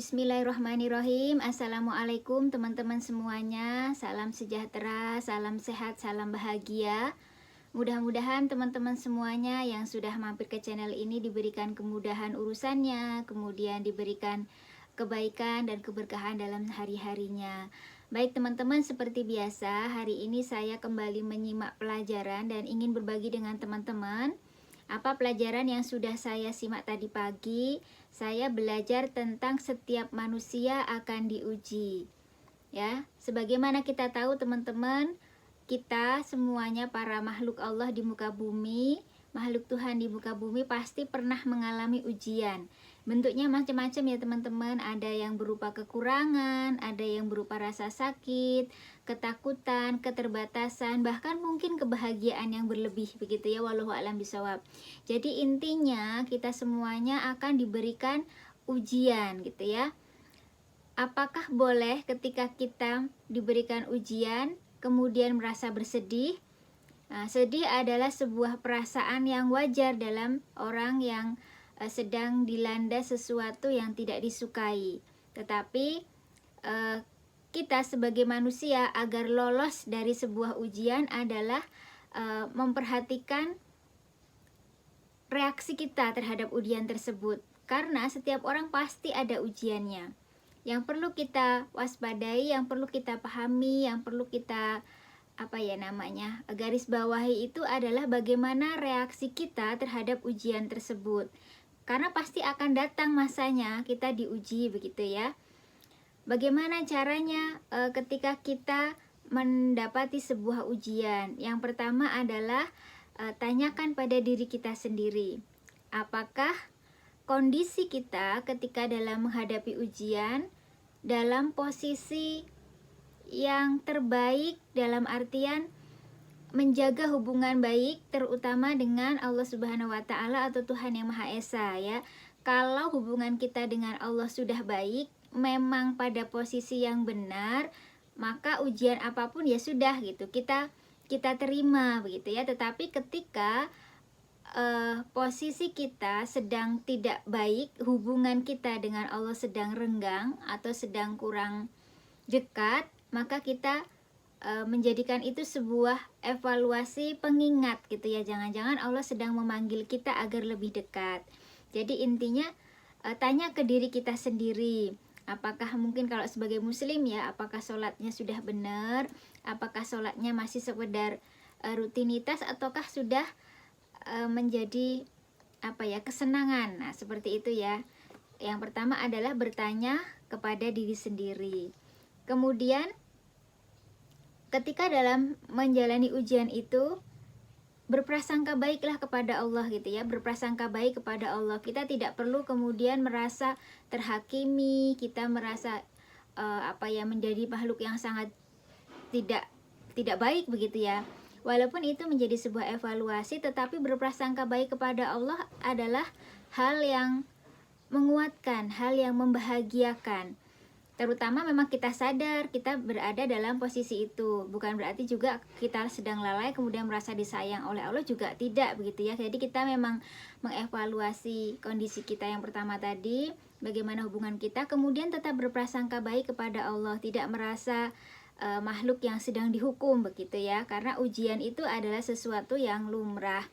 Bismillahirrahmanirrahim. Assalamualaikum teman-teman semuanya. Salam sejahtera, salam sehat, salam bahagia. Mudah-mudahan teman-teman semuanya yang sudah mampir ke channel ini diberikan kemudahan urusannya, kemudian diberikan kebaikan dan keberkahan dalam hari-harinya. Baik teman-teman, seperti biasa hari ini saya kembali menyimak pelajaran dan ingin berbagi dengan teman-teman apa pelajaran yang sudah saya simak tadi pagi. Saya belajar tentang setiap manusia akan diuji. Ya, sebagaimana kita tahu teman-teman, kita semuanya para makhluk Allah di muka bumi, makhluk Tuhan di muka bumi pasti pernah mengalami ujian. Bentuknya macam-macam ya teman-teman, ada yang berupa kekurangan, ada yang berupa rasa sakit, ketakutan, keterbatasan, bahkan mungkin kebahagiaan yang berlebih begitu ya, wallahu a'lam bishawab. Jadi intinya kita semuanya akan diberikan ujian gitu ya. Apakah boleh ketika kita diberikan ujian kemudian merasa bersedih? Nah, sedih adalah sebuah perasaan yang wajar dalam orang yang sedang dilanda sesuatu yang tidak disukai. Tetapi kita sebagai manusia agar lolos dari sebuah ujian adalah memperhatikan reaksi kita terhadap ujian tersebut. Karena setiap orang pasti ada ujiannya. Yang perlu kita waspadai, yang perlu kita pahami, yang perlu kita garis bawahi itu adalah bagaimana reaksi kita terhadap ujian tersebut. Karena pasti akan datang masanya kita diuji begitu ya. Bagaimana caranya ketika kita mendapati sebuah ujian? Yang pertama adalah tanyakan pada diri kita sendiri. Apakah kondisi kita ketika dalam menghadapi ujian dalam posisi yang terbaik, dalam artian menjaga hubungan baik terutama dengan Allah Subhanahu wa taala atau Tuhan yang Maha Esa ya. Kalau hubungan kita dengan Allah sudah baik, memang pada posisi yang benar, maka ujian apapun ya sudah gitu. Kita terima begitu ya. Tetapi ketika posisi kita sedang tidak baik, hubungan kita dengan Allah sedang renggang atau sedang kurang dekat, maka kita menjadikan itu sebuah evaluasi pengingat gitu ya. Jangan-jangan Allah sedang memanggil kita agar lebih dekat. Jadi intinya tanya ke diri kita sendiri. Apakah mungkin kalau sebagai muslim ya, apakah sholatnya sudah benar? Apakah sholatnya masih sekedar rutinitas ataukah sudah menjadi kesenangan? Nah seperti itu ya. Yang pertama adalah bertanya kepada diri sendiri. Kemudian ketika dalam menjalani ujian itu berprasangka baiklah kepada Allah gitu ya. Berprasangka baik kepada Allah. Kita tidak perlu kemudian merasa terhakimi, kita merasa menjadi makhluk yang sangat tidak baik begitu ya. Walaupun itu menjadi sebuah evaluasi, tetapi berprasangka baik kepada Allah adalah hal yang menguatkan, hal yang membahagiakan. Terutama memang kita sadar kita berada dalam posisi itu. Bukan berarti juga kita sedang lalai kemudian merasa disayang oleh Allah, juga tidak begitu ya. Jadi kita memang mengevaluasi kondisi kita yang pertama tadi, bagaimana hubungan kita, kemudian tetap berprasangka baik kepada Allah, tidak merasa makhluk yang sedang dihukum begitu ya. Karena ujian itu adalah sesuatu yang lumrah.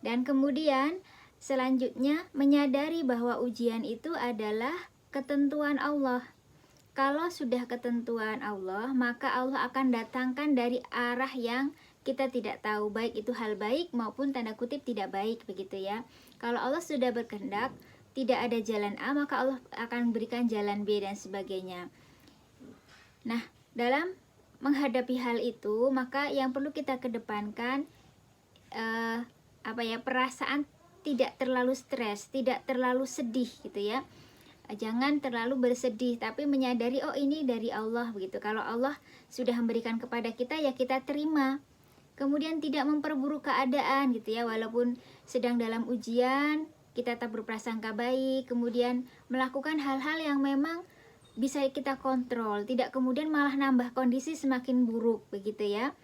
Dan kemudian selanjutnya menyadari bahwa ujian itu adalah ketentuan Allah. Kalau sudah ketentuan Allah, maka Allah akan datangkan dari arah yang kita tidak tahu, baik itu hal baik maupun tanda kutip tidak baik begitu ya. Kalau Allah sudah berkehendak tidak ada jalan A, maka Allah akan berikan jalan B dan sebagainya. Nah, dalam menghadapi hal itu, maka yang perlu kita kedepankan perasaan tidak terlalu stres, tidak terlalu sedih gitu ya. Jangan terlalu bersedih, tapi menyadari oh ini dari Allah begitu. Kalau Allah sudah memberikan kepada kita ya kita terima. Kemudian tidak memperburuk keadaan gitu ya. Walaupun sedang dalam ujian, kita tetap berprasangka baik. Kemudian melakukan hal-hal yang memang bisa kita kontrol. Tidak kemudian malah nambah kondisi semakin buruk begitu ya.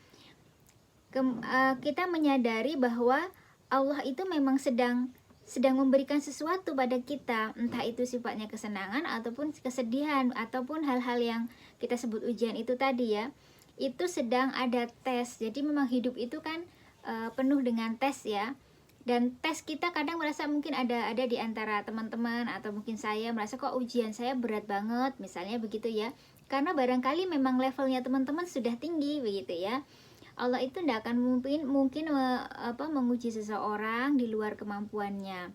Kita menyadari bahwa Allah itu memang sedang sedang memberikan sesuatu pada kita, entah itu sifatnya kesenangan ataupun kesedihan ataupun hal-hal yang kita sebut ujian itu tadi ya, itu sedang ada tes. Jadi memang hidup itu kan penuh dengan tes ya. Dan tes kita kadang merasa mungkin ada di antara teman-teman atau mungkin saya merasa kok ujian saya berat banget, misalnya begitu ya. Karena barangkali memang levelnya teman-teman sudah tinggi begitu ya. Allah itu tidak akan mungkin menguji seseorang di luar kemampuannya.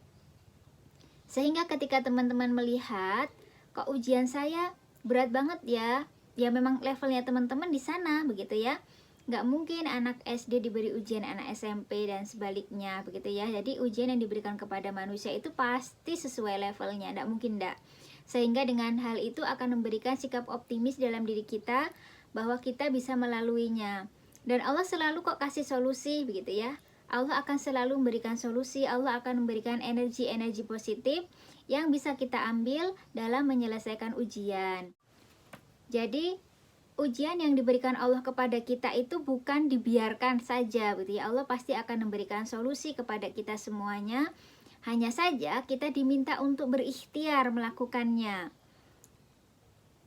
Sehingga ketika teman-teman melihat kok ujian saya berat banget ya, ya memang levelnya teman-teman di sana begitu ya. Nggak mungkin anak SD diberi ujian anak SMP dan sebaliknya begitu ya. Jadi ujian yang diberikan kepada manusia itu pasti sesuai levelnya, nggak mungkin nggak. Sehingga dengan hal itu akan memberikan sikap optimis dalam diri kita bahwa kita bisa melaluinya. Dan Allah selalu kok kasih solusi begitu ya. Allah akan selalu memberikan solusi, Allah akan memberikan energi-energi positif yang bisa kita ambil dalam menyelesaikan ujian. Jadi ujian yang diberikan Allah kepada kita itu bukan dibiarkan saja gitu ya. Allah pasti akan memberikan solusi kepada kita semuanya. Hanya saja kita diminta untuk berikhtiar melakukannya.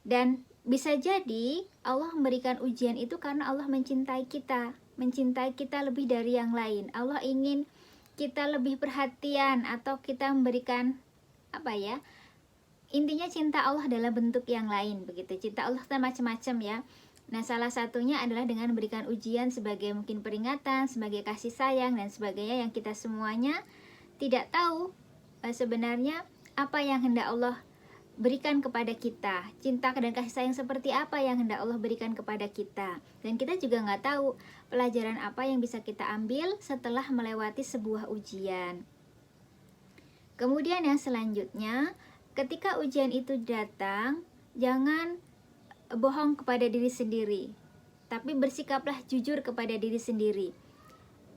Dan bisa jadi Allah memberikan ujian itu karena Allah mencintai kita lebih dari yang lain. Allah ingin kita lebih perhatian atau kita memberikan intinya cinta Allah dalam bentuk yang lain begitu. Cinta Allah kan macam-macam ya. Nah, salah satunya adalah dengan memberikan ujian sebagai mungkin peringatan, sebagai kasih sayang dan sebagainya yang kita semuanya tidak tahu sebenarnya apa yang hendak Allah berikan kepada kita, cinta dan kasih sayang seperti apa yang hendak Allah berikan kepada kita. Dan kita juga nggak tahu pelajaran apa yang bisa kita ambil setelah melewati sebuah ujian. Kemudian yang selanjutnya, ketika ujian itu datang, jangan bohong kepada diri sendiri, tapi bersikaplah jujur kepada diri sendiri.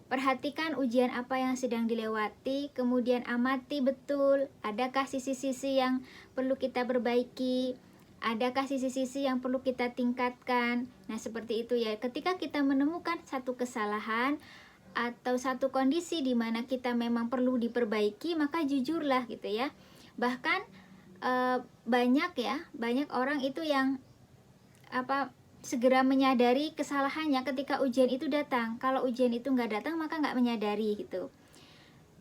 Perhatikan ujian apa yang sedang dilewati, kemudian amati betul, adakah sisi-sisi yang perlu kita perbaiki, adakah sisi-sisi yang perlu kita tingkatkan. Nah, seperti itu ya. Ketika kita menemukan satu kesalahan atau satu kondisi di mana kita memang perlu diperbaiki, maka jujurlah gitu ya. Bahkan banyak orang itu yang segera menyadari kesalahannya ketika ujian itu datang. Kalau ujian itu nggak datang maka nggak menyadari gitu.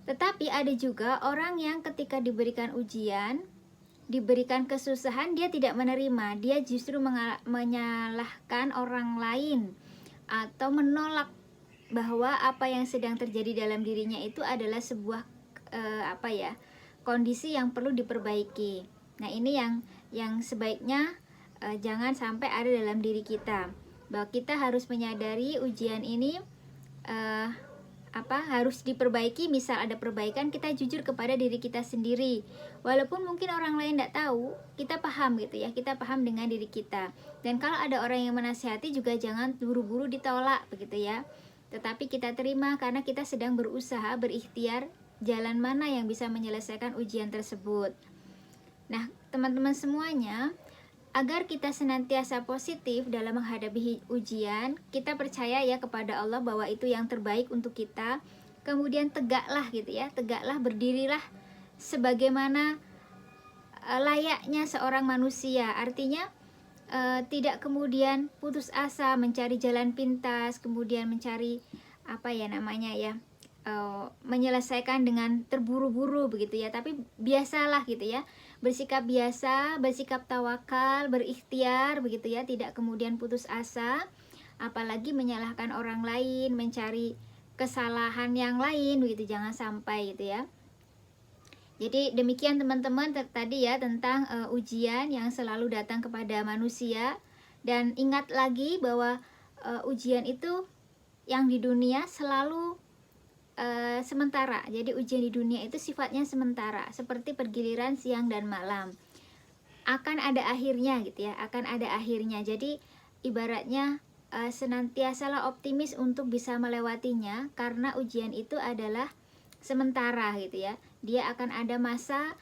Tetapi ada juga orang yang ketika diberikan ujian, diberikan kesusahan, dia tidak menerima. Dia justru menyalahkan orang lain atau menolak bahwa apa yang sedang terjadi dalam dirinya itu adalah sebuah kondisi yang perlu diperbaiki. Nah, ini yang sebaiknya jangan sampai ada dalam diri kita, bahwa kita harus menyadari ujian ini harus diperbaiki. Misal ada perbaikan, kita jujur kepada diri kita sendiri, walaupun mungkin orang lain tidak tahu, kita paham gitu ya, kita paham dengan diri kita. Dan kalau ada orang yang menasihati juga jangan buru-buru ditolak begitu ya, tetapi kita terima karena kita sedang berusaha, berikhtiar jalan mana yang bisa menyelesaikan ujian tersebut. Nah, teman-teman semuanya, agar kita senantiasa positif dalam menghadapi ujian, kita percaya ya kepada Allah bahwa itu yang terbaik untuk kita. Kemudian tegaklah gitu ya, tegaklah, berdirilah sebagaimana layaknya seorang manusia. Artinya tidak kemudian putus asa mencari jalan pintas, kemudian mencari menyelesaikan dengan terburu-buru begitu ya. Tapi biasalah gitu ya, bersikap biasa, bersikap tawakal, berikhtiar begitu ya, tidak kemudian putus asa, apalagi menyalahkan orang lain, mencari kesalahan yang lain begitu, jangan sampai gitu ya. Jadi demikian teman-teman tadi ya tentang ujian yang selalu datang kepada manusia. Dan ingat lagi bahwa ujian itu yang di dunia selalu sementara. Jadi ujian di dunia itu sifatnya sementara, seperti pergiliran siang dan malam. Akan ada akhirnya gitu ya, akan ada akhirnya. Jadi ibaratnya senantiasalah optimis untuk bisa melewatinya, karena ujian itu adalah sementara gitu ya. Dia akan ada masa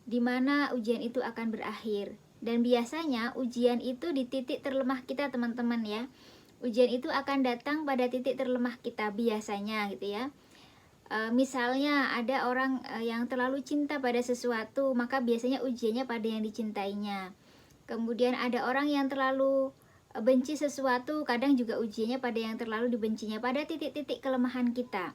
di mana ujian itu akan berakhir. Dan biasanya ujian itu di titik terlemah kita teman-teman ya. Ujian itu akan datang pada titik terlemah kita biasanya gitu ya. Misalnya ada orang yang terlalu cinta pada sesuatu, maka biasanya ujiannya pada yang dicintainya. Kemudian ada orang yang terlalu benci sesuatu, kadang juga ujiannya pada yang terlalu dibencinya, pada titik-titik kelemahan kita.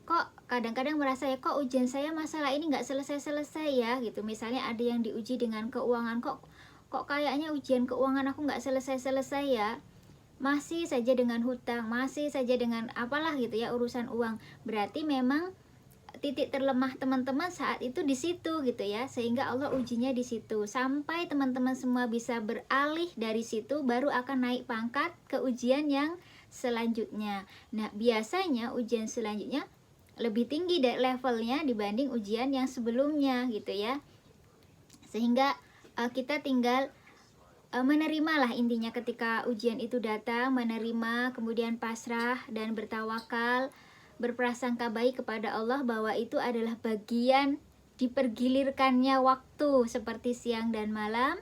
Kok kadang-kadang merasa ya, kok ujian saya masalah ini nggak selesai-selesai ya gitu. Misalnya ada yang diuji dengan keuangan, kok kayaknya ujian keuangan aku nggak selesai-selesai ya, masih saja dengan hutang, masih saja dengan apalah gitu ya, urusan uang. Berarti memang titik terlemah teman-teman saat itu di situ gitu ya, sehingga Allah ujinya di situ. Sampai teman-teman semua bisa beralih dari situ, baru akan naik pangkat ke ujian yang selanjutnya. Nah, biasanya ujian selanjutnya lebih tinggi dari levelnya dibanding ujian yang sebelumnya gitu ya. Sehingga kita tinggal menerimalah intinya ketika ujian itu datang, menerima, kemudian pasrah dan bertawakal, berprasangka baik kepada Allah bahwa itu adalah bagian dipergilirkannya waktu seperti siang dan malam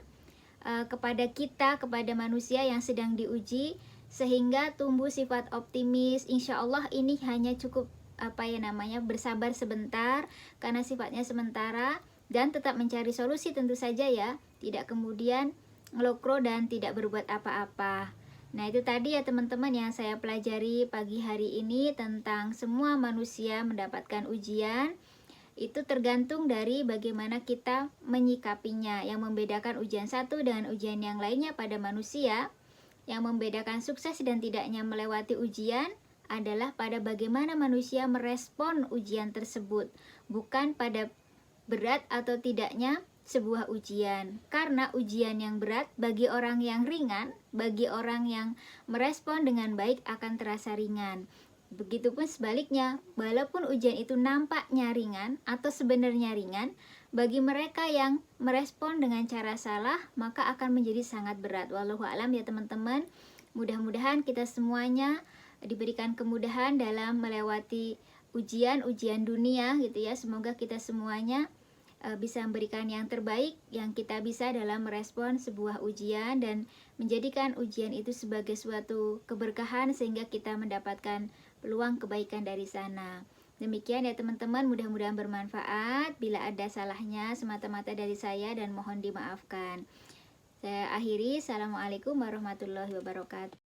kepada kita, kepada manusia yang sedang diuji, sehingga tumbuh sifat optimis. Insya Allah ini hanya cukup bersabar sebentar karena sifatnya sementara, dan tetap mencari solusi tentu saja ya, tidak kemudian ngelokro dan tidak berbuat apa-apa. Nah, itu tadi ya teman-teman yang saya pelajari pagi hari ini tentang semua manusia mendapatkan ujian. Itu tergantung dari bagaimana kita menyikapinya. Yang membedakan ujian satu dengan ujian yang lainnya pada manusia, yang membedakan sukses dan tidaknya melewati ujian adalah pada bagaimana manusia merespon ujian tersebut, bukan pada berat atau tidaknya sebuah ujian. Karena ujian yang berat bagi orang yang ringan, bagi orang yang merespon dengan baik akan terasa ringan. Begitupun sebaliknya, walaupun ujian itu nampaknya ringan atau sebenarnya ringan, bagi mereka yang merespon dengan cara salah, maka akan menjadi sangat berat. Wallahu a'lam ya teman-teman. Mudah-mudahan kita semuanya diberikan kemudahan dalam melewati ujian-ujian dunia gitu ya. Semoga kita semuanya bisa memberikan yang terbaik yang kita bisa dalam merespon sebuah ujian, dan menjadikan ujian itu sebagai suatu keberkahan sehingga kita mendapatkan peluang kebaikan dari sana. Demikian ya teman-teman, mudah-mudahan bermanfaat. Bila ada salahnya semata-mata dari saya dan mohon dimaafkan. Saya akhiri. Assalamualaikum warahmatullahi wabarakatuh.